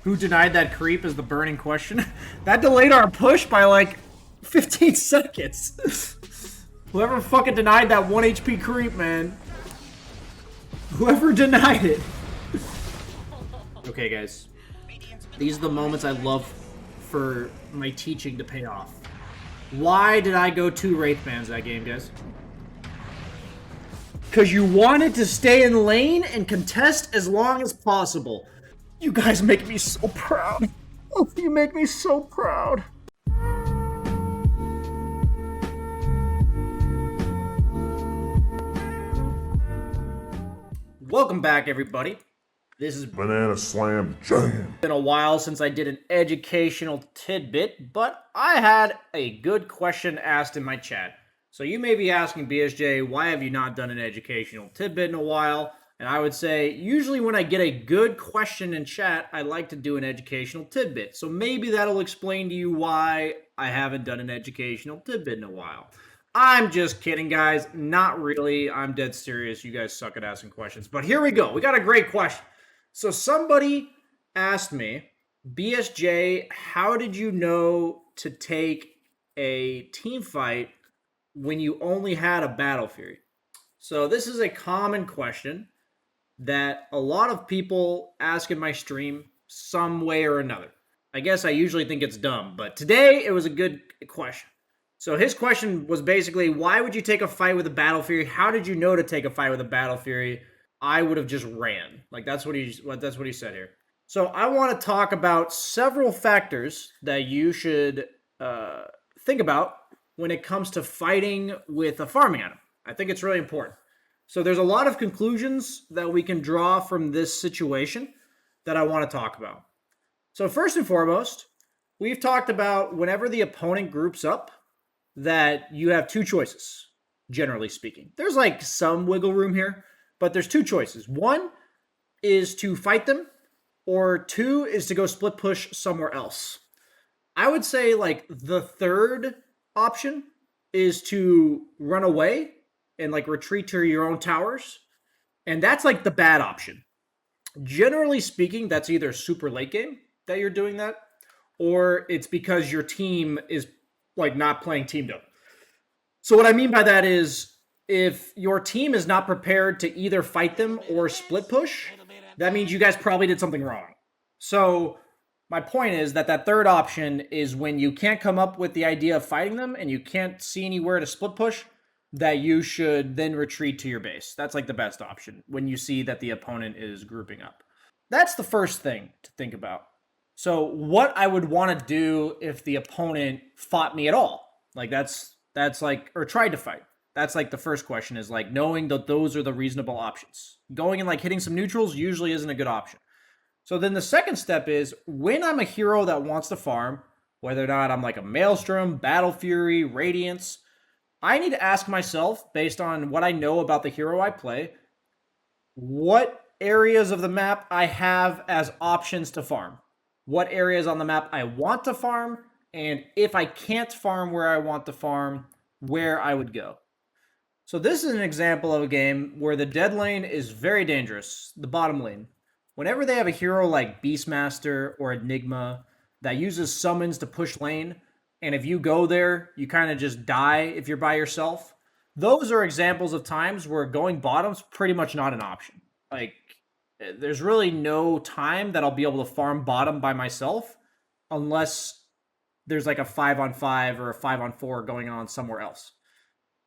Who denied that creep is the burning question. That delayed our push by like 15 seconds. Whoever fucking denied that 1 HP creep, man. Whoever denied it. Okay, guys. These are the moments I love for my teaching to pay off. Why did I go 2 Wraithbans that game, guys? Because you wanted to stay in lane and contest as long as possible. You guys make me so proud. Oh, you make me so proud. Welcome back, everybody. This is Banana Slam Jam. been a while since I did an educational tidbit, but I had a good question asked in my chat. So you may be asking, BSJ, why have you not done an educational tidbit in a while? And I would say, usually when I get a good question in chat, I like to do an educational tidbit. So maybe that'll explain to you why I haven't done an educational tidbit in a while. I'm just kidding, guys. Not really. I'm dead serious. You guys suck at asking questions. But here we go. We got a great question. So somebody asked me, BSJ, how did you know to take a team fight when you only had a Battle Fury? So this is a common question that a lot of people ask in my stream some way or another. I guess I usually think it's dumb, but today it was a good question. So his question was basically, why would you take a fight with a Battle Fury? How did you know to take a fight with a Battle Fury? I would have just ran. Like that's what he said here. So I want to talk about several factors that you should think about when it comes to fighting with a farming item. I think it's really important. So there's a lot of conclusions that we can draw from this situation that I want to talk about. So first and foremost, we've talked about whenever the opponent groups up that you have 2 choices, generally speaking. There's like some wiggle room here, but there's 2 choices. 1 is to fight them, or 2 is to go split push somewhere else. I would say like the third option is to run away and like retreat to your own towers. And that's like the bad option. Generally speaking, that's either super late game that you're doing that, or it's because your team is like not playing teamed up. So what I mean by that is if your team is not prepared to either fight them or split push, that means you guys probably did something wrong. So my point is that third option is when you can't come up with the idea of fighting them and you can't see anywhere to split push, that you should then retreat to your base. That's like the best option when you see that the opponent is grouping up. That's the first thing to think about. So what I would want to do if the opponent fought me at all, like that's like, or tried to fight. That's like the first question is like knowing that those are the reasonable options. Going and like hitting some neutrals usually isn't a good option. So then the second step is when I'm a hero that wants to farm, whether or not I'm like a Maelstrom, Battle Fury, Radiance, I need to ask myself, based on what I know about the hero I play, what areas of the map I have as options to farm. What areas on the map I want to farm, and if I can't farm where I want to farm, where I would go. So this is an example of a game where the dead lane is very dangerous, the bottom lane. Whenever they have a hero like Beastmaster or Enigma that uses summons to push lane, and if you go there, you kind of just die if you're by yourself. Those are examples of times where going bottom's pretty much not an option. Like, there's really no time that I'll be able to farm bottom by myself unless there's like a 5-on-5 or a 5-on-4 going on somewhere else.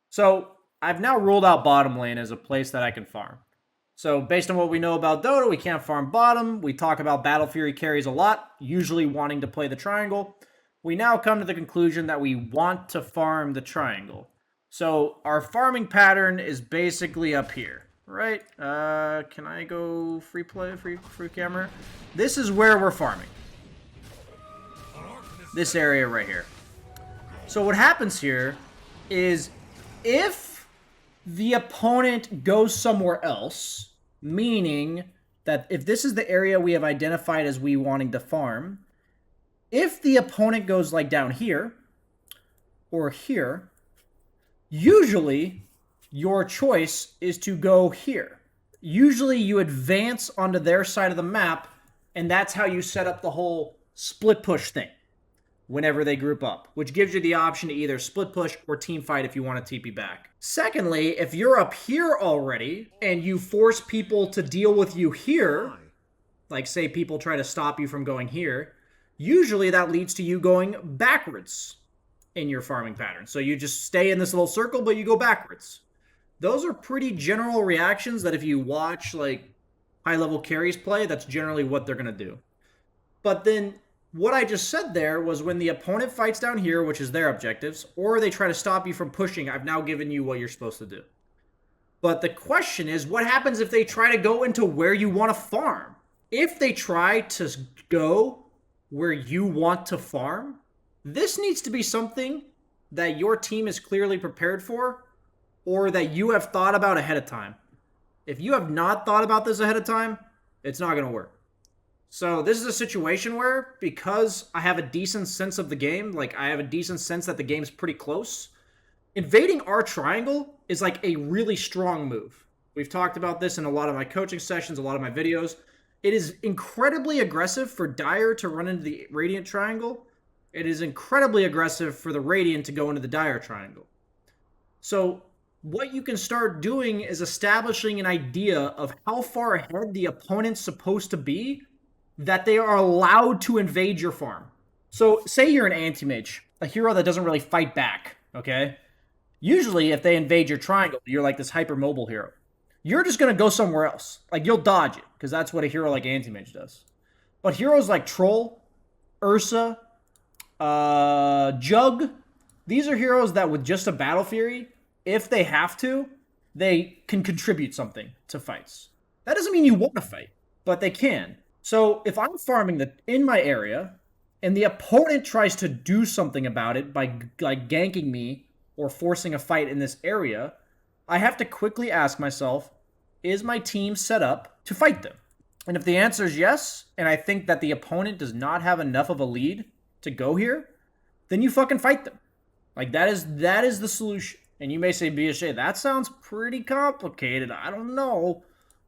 So I've now ruled out bottom lane as a place that I can farm. So based on what we know about Dota, we can't farm bottom. We talk about Battle Fury carries a lot, usually wanting to play the triangle. We now come to the conclusion that we want to farm the triangle. So our farming pattern is basically up here, right? Can I go free camera? This is where we're farming. This area right here. So what happens here is if the opponent goes somewhere else, meaning that if this is the area we have identified as we wanting to farm, if the opponent goes like down here or here, usually your choice is to go here. Usually you advance onto their side of the map And that's how you set up the whole split push thing whenever they group up, which gives you the option to either split push or team fight if you want to TP back. Secondly, if you're up here already and you force people to deal with you here, like say people try to stop you from going here, usually that leads to you going backwards in your farming pattern. So you just stay in this little circle, but you go backwards. Those are pretty general reactions that if you watch like high-level carries play, that's generally what they're going to do. But then what I just said there was when the opponent fights down here, which is their objectives, or they try to stop you from pushing, I've now given you what you're supposed to do. But the question is, what happens if they try to go into where you want to farm? If they try to go where you want to farm, this needs to be something that your team is clearly prepared for or that you have thought about ahead of time. If you have not thought about this ahead of time, it's not going to work. So this is a situation where, because I have a decent sense of the game, like I have a decent sense that the game's pretty close, invading our triangle is like a really strong move. We've talked about this in a lot of my coaching sessions, a lot of my videos. It is incredibly aggressive for Dire to run into the Radiant triangle. It is incredibly aggressive for the Radiant to go into the Dire triangle. So what you can start doing is establishing an idea of how far ahead the opponent's supposed to be that they are allowed to invade your farm. So say you're an anti-mage, a hero that doesn't really fight back, okay? Usually if they invade your triangle, you're like this hyper-mobile hero. You're just going to go somewhere else. Like you'll dodge it, because that's what a hero like anti-mage does. But heroes like Troll, Ursa, Jug, these are heroes that with just a Battle Fury, if they have to, they can contribute something to fights. That doesn't mean you want to fight, but they can. So if I'm farming in my area and the opponent tries to do something about it by like ganking me or forcing a fight in this area, I have to quickly ask myself, is my team set up to fight them? And if the answer is yes, and I think that the opponent does not have enough of a lead to go here, then you fucking fight them. Like that is the solution. And you may say, BSJ, that sounds pretty complicated. I don't know.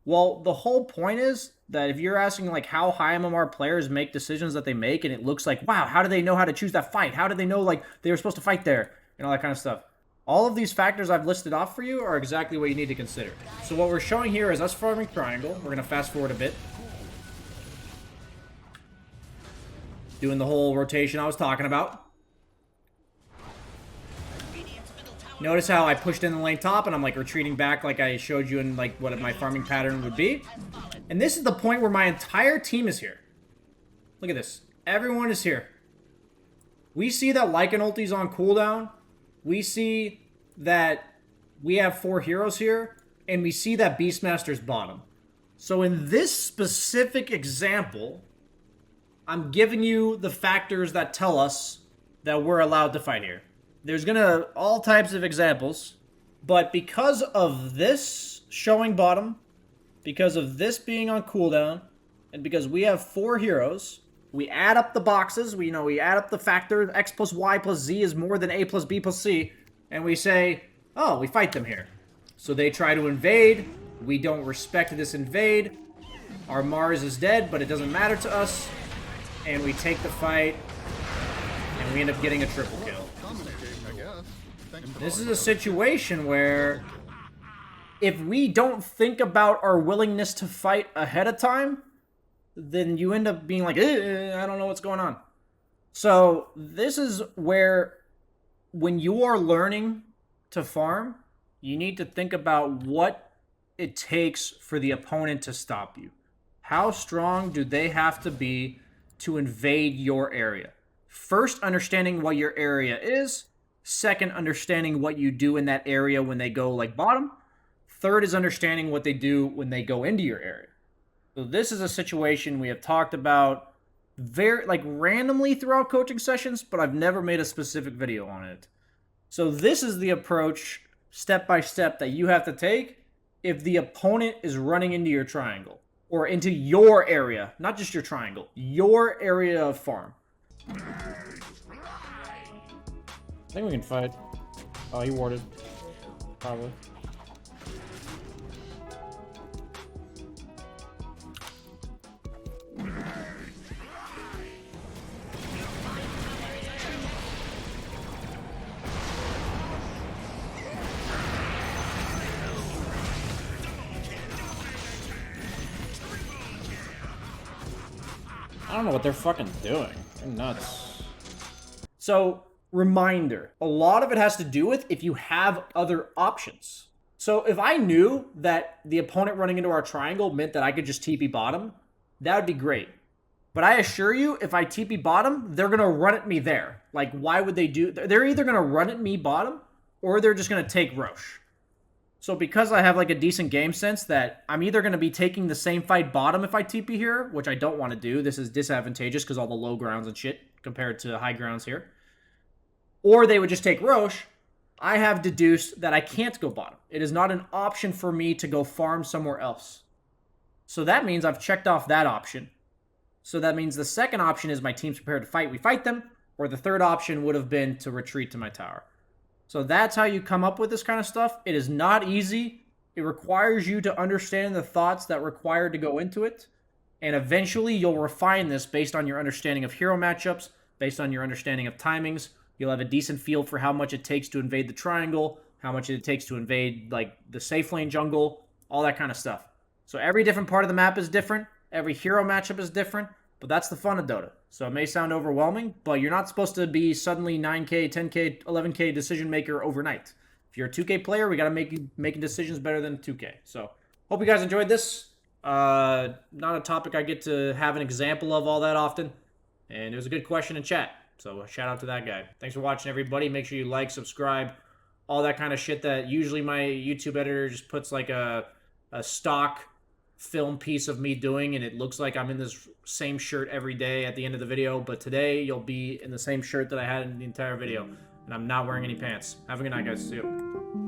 Well, the whole point is that if you're asking like how high MMR players make decisions that they make, and it looks like, wow, how do they know how to choose that fight? How did they know like they were supposed to fight there? And all that kind of stuff. All of these factors I've listed off for you are exactly what you need to consider. So what we're showing here is us farming triangle. We're going to fast forward a bit. Doing the whole rotation I was talking about. Notice how I pushed in the lane top and I'm like retreating back like I showed you in like what my farming pattern would be. And this is the point where my entire team is here. Look at this. Everyone is here. We see that Lycan ulti's on cooldown. We see that we have 4 heroes here. And we see that Beastmaster's bottom. So in this specific example, I'm giving you the factors that tell us that we're allowed to fight here. There's gonna all types of examples, but because of this showing bottom, because of this being on cooldown, and because we have 4 heroes, we add up the boxes, we add up the factor, x plus y plus z is more than a plus b plus c, and we say, oh, we fight them here. So they try to invade, we don't respect this invade, our Mars is dead, but it doesn't matter to us, and we take the fight, and we end up getting a triple kill. This is a situation where if we don't think about our willingness to fight ahead of time, then you end up being like, I don't know what's going on. So this is where when you are learning to farm, you need to think about what it takes for the opponent to stop you. How strong do they have to be to invade your area? First, understanding what your area is. Second, understanding what you do in that area when they go like bottom. Third is understanding what they do when they go into your area. So this is a situation we have talked about very randomly throughout coaching sessions, but I've never made a specific video on it. So this is the approach step by step that you have to take if the opponent is running into your triangle or into your area, not just your triangle, your area of farm. I think we can fight. Oh, he warded. Probably. I don't know what they're fucking doing. They're nuts. So, reminder. A lot of it has to do with if you have other options. So, if I knew that the opponent running into our triangle meant that I could just TP bottom, that would be great. But I assure you, if I TP bottom, they're going to run at me there. Like, why would they do... They're either going to run at me bottom, or they're just going to take Roche. So because I have like a decent game sense that I'm either going to be taking the same fight bottom if I TP here, which I don't want to do. This is disadvantageous because all the low grounds and shit compared to high grounds here. Or they would just take Roche. I have deduced that I can't go bottom. It is not an option for me to go farm somewhere else. So that means I've checked off that option. So that means the second option is my team's prepared to fight. We fight them. Or the third option would have been to retreat to my tower. So that's how you come up with this kind of stuff. It is not easy. It requires you to understand the thoughts that require to go into it. And eventually you'll refine this based on your understanding of hero matchups, based on your understanding of timings. You'll have a decent feel for how much it takes to invade the triangle, how much it takes to invade like the safe lane jungle, all that kind of stuff. So every different part of the map is different. Every hero matchup is different. But that's the fun of Dota. So it may sound overwhelming, but you're not supposed to be suddenly 9K, 10K, 11K decision maker overnight. If you're a 2K player, we got to make you making decisions better than 2K. So hope you guys enjoyed this. Not a topic I get to have an example of all that often. And it was a good question in chat. So shout out to that guy. Thanks for watching, everybody. Make sure you like, subscribe, all that kind of shit that usually my YouTube editor just puts like a stock film piece of me doing, and it looks like I'm in this same shirt every day at the end of the video, but today you'll be in the same shirt that I had in the entire video, and I'm not wearing any pants. Have a good night, guys. See you.